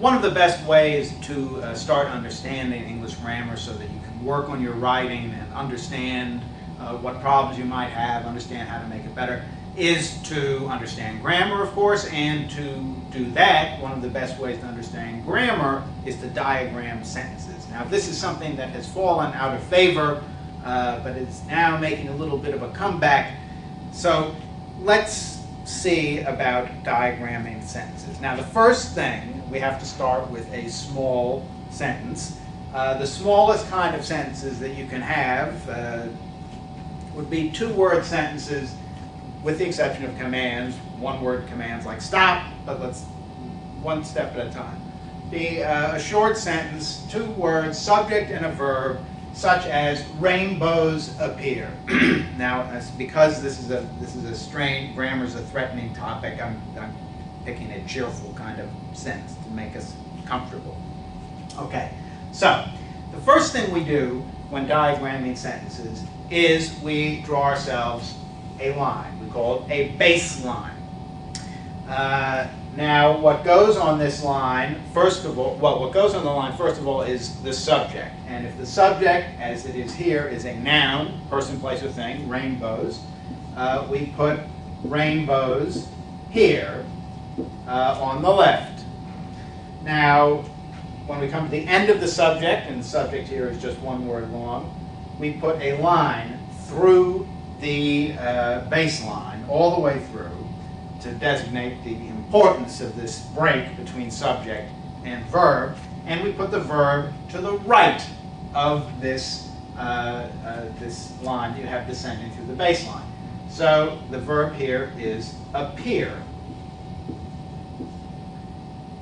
One of the best ways to start understanding English grammar so that you can work on your writing and understand what problems you might have, understand how to make it better, is to understand grammar, of course, and to do that, one of the best ways to understand grammar is to diagram sentences. Now, this is something that has fallen out of favor, but it's now making a little bit of a comeback. So let's see about diagramming sentences. Now, the first thing, we have to start with a small sentence. The smallest kind of sentences that you can have would be two-word sentences, with the exception of commands, one-word commands like stop, but let's one step at a time. A short sentence, two words, subject and a verb, such as rainbows appear. Now, because this is a strain, grammar is a threatening topic, I'm picking a cheerful kind of sentence to make us comfortable. Okay, so the first thing we do when diagramming sentences is we draw ourselves a line. We call it a baseline. Now, what goes on this line, first of all, what goes on the line, first of all, is the subject. And if the subject, as it is here, is a noun, person, place, or thing, rainbows, we put rainbows here on the left. Now, when we come to the end of the subject, and the subject here is just one word long, we put a line through the baseline, all the way through, to designate the importance of this break between subject and verb, and we put the verb to the right of this, this line you have descending through the baseline. So the verb here is appear.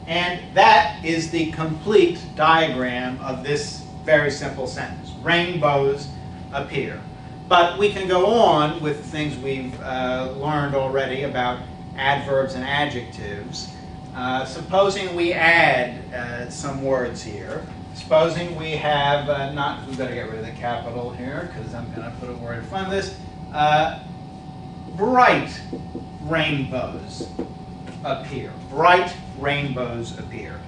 And that is the complete diagram of this very simple sentence. Rainbows appear. But we can go on with things we've learned already about adverbs and adjectives. Supposing we add some words here. Supposing we have, we better get rid of the capital here because I'm going to put a word in front of this. Bright rainbows appear. Bright rainbows appear.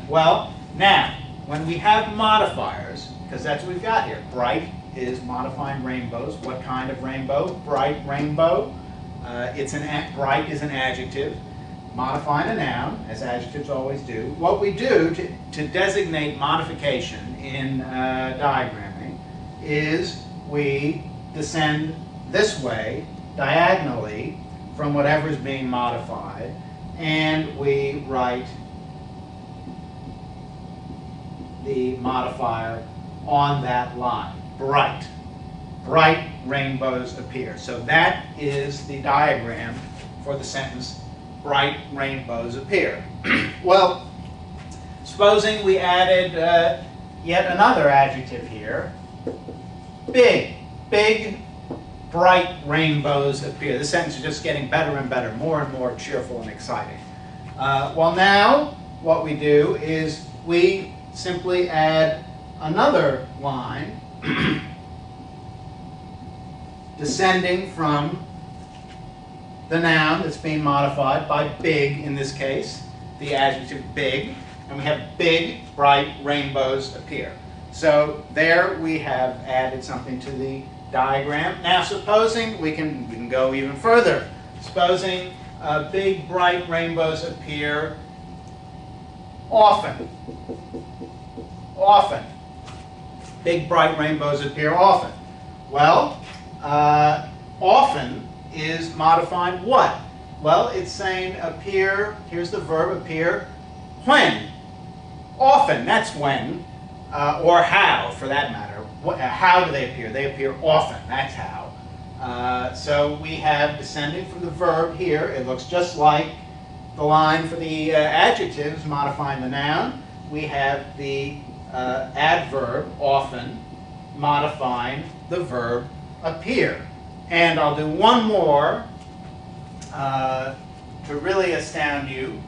Well, now, when we have modifiers, because that's what we've got here, bright is modifying rainbows. What kind of rainbow? Bright rainbow. Bright is an adjective, modifying a noun, as adjectives always do. What we do to designate modification in diagramming is we descend this way, diagonally, from whatever is being modified, and we write the modifier on that line. Bright. Bright rainbows appear. So that is the diagram for the sentence, bright rainbows appear. Well, supposing we added yet another adjective here. Big. Big, bright rainbows appear. This sentence is just getting better and better, more and more cheerful and exciting. Well, now what we do is we simply add another line descending from the noun that's being modified by big, in this case, the adjective big, and we have big, bright rainbows appear. So there we have added something to the diagram. Now supposing we can go even further. Supposing big, bright rainbows appear often. Often. Big, bright rainbows appear often. Well, often is modifying what? Well, it's saying appear, here's the verb, appear, when? Often, that's when, or how, for that matter. How do they appear? They appear often, that's how. So we have descending from the verb here, it looks just like the line for the adjectives modifying the noun. We have the adverb, often, modifying the verb appear. And I'll do one more to really astound you.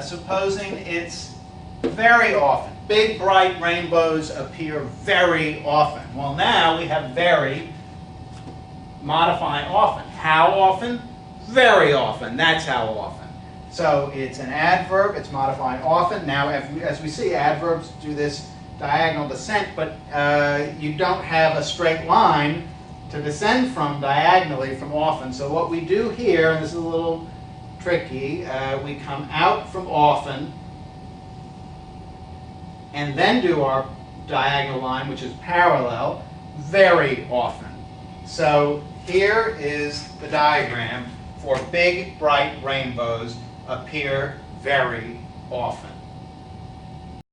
Supposing it's very often. Big, bright rainbows appear very often. Well, now we have very modifying often. How often? Very often. That's how often. So it's an adverb, it's modified often. Now, as we see, adverbs do this diagonal descent, but you don't have a straight line to descend from diagonally from often. So what we do here, and this is a little tricky, we come out from often and then do our diagonal line, which is parallel, very often. So here is the diagram for big, bright rainbows appear very often.